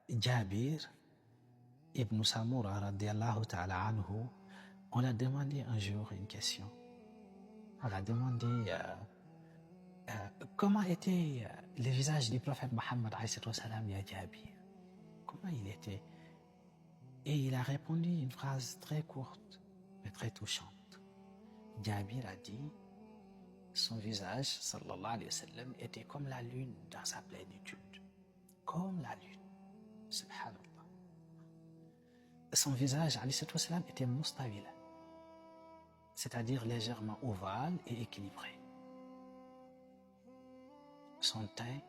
Jabir ibn Samura radiallahu ta'ala anhu, on l'a demandé un jour une question. On l'a demandé comment était le visage du prophète Mohammed ya Jabir. Comment il était? Et il a répondu une phrase très courte mais très touchante. Jabir a dit, son visage, sallallahu alayhi wa sallam, était comme la lune dans sa plénitude. Comme la lune. Subhanallah. Son visage, alayhi wa sallam, était mustawila, c'est-à-dire légèrement ovale et équilibré. Son teint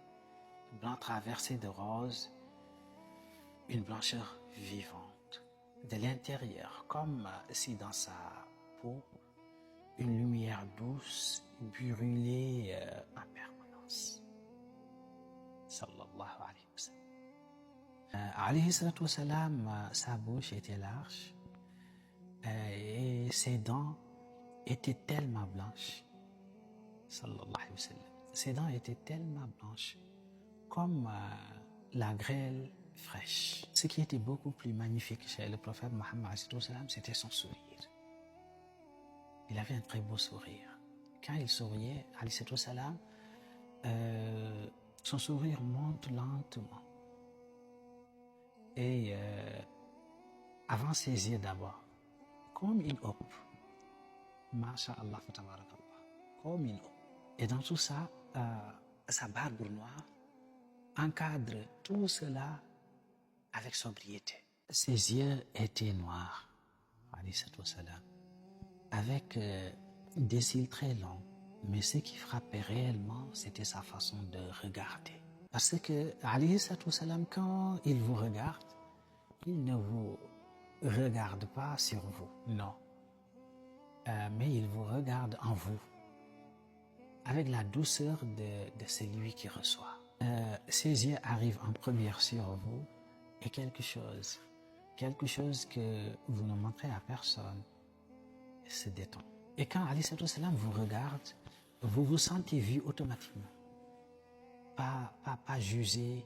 blanc traversé de rose, une blancheur vivante. De l'intérieur, comme si dans sa peau, une lumière douce brûlait en permanence. Sallallahu alayhi wa sallam. Alayhi salatu wa sallam, sa bouche était large et ses dents étaient tellement blanches. Sallallahu alayhi wa sallam. Ses dents étaient tellement blanches comme la grêle fraîche. Ce qui était beaucoup plus magnifique chez le prophète Mohammed, c'était son sourire. Il avait un très beau sourire. Quand il souriait, son sourire monte lentement. Et avant ses yeux d'abord, comme une houppe. Masha'Allah, comme une houppe. Et dans tout ça, sa barbe noire encadre tout cela avec sobriété. Ses yeux étaient noirs, avec des cils très longs, mais ce qui frappait réellement, c'était sa façon de regarder. Parce que, quand il vous regarde, il ne vous regarde pas sur vous, non. Mais il vous regarde en vous, avec la douceur de celui qui reçoit. Ses yeux arrivent en première sur vous et quelque chose que vous ne montrez à personne se détend. Et quand Ali Salam vous regarde, vous vous sentez vu automatiquement. Pas jugé,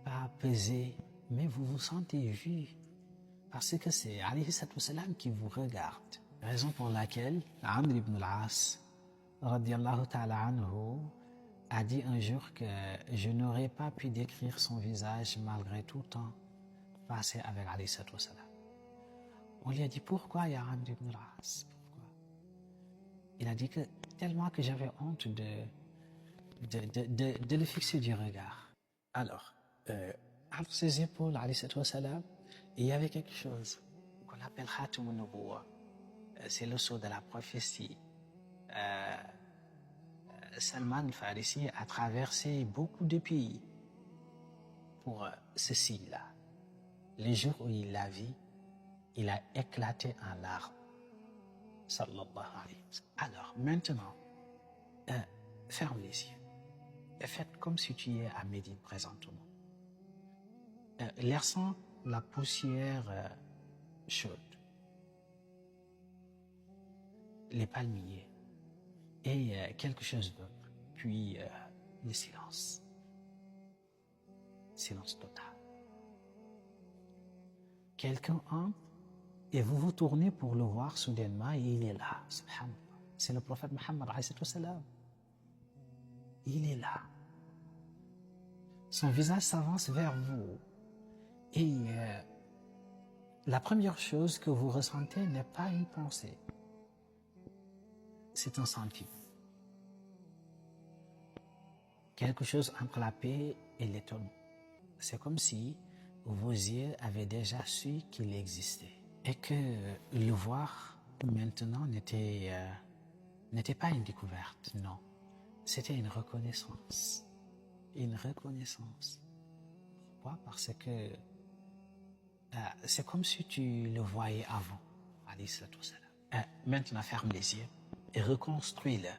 pas pesé, mais vous vous sentez vu parce que c'est Ali Salam qui vous regarde. Raison pour laquelle Amr ibn al-As radiallahu ta'ala anhu a dit un jour que je n'aurais pas pu décrire son visage malgré tout le temps passé avec Ali sallallahu alayhi wa sallam. On lui a dit pourquoi ya Amr ibn al-As? Pourquoi? Il a dit que tellement que j'avais honte de le fixer du regard. Alors, entre ses épaules, Ali sallallahu alayhi wa sallam, il y avait quelque chose qu'on appelle Khatam al-Nubuwwa. C'est le sceau de la prophétie. Salman al-Farisi a traversé beaucoup de pays pour ce signe-là. Le jour où il l'a vu, il a éclaté en larmes. Sallallahu alayhi wa sallam. Alors maintenant, ferme les yeux et faites comme si tu es à Médine présentement. Laissons la poussière chaude, les palmiers et quelque chose d'autre, puis le silence. Silence total. Quelqu'un entre et vous vous tournez pour le voir soudainement et il est là. Subhanallah. C'est le prophète Mohammed alayhi salam. Il est là. Son visage s'avance vers vous et la première chose que vous ressentez n'est pas une pensée. C'est un sentiment. Quelque chose entre la paix et l'étonnement. C'est comme si vos yeux avaient déjà su qu'il existait et que le voir maintenant n'était pas une découverte, non. C'était une reconnaissance. Une reconnaissance. Pourquoi? Parce que c'est comme si tu le voyais avant. Alayhi salatu wa salam. Maintenant, ferme les yeux et reconstruis-le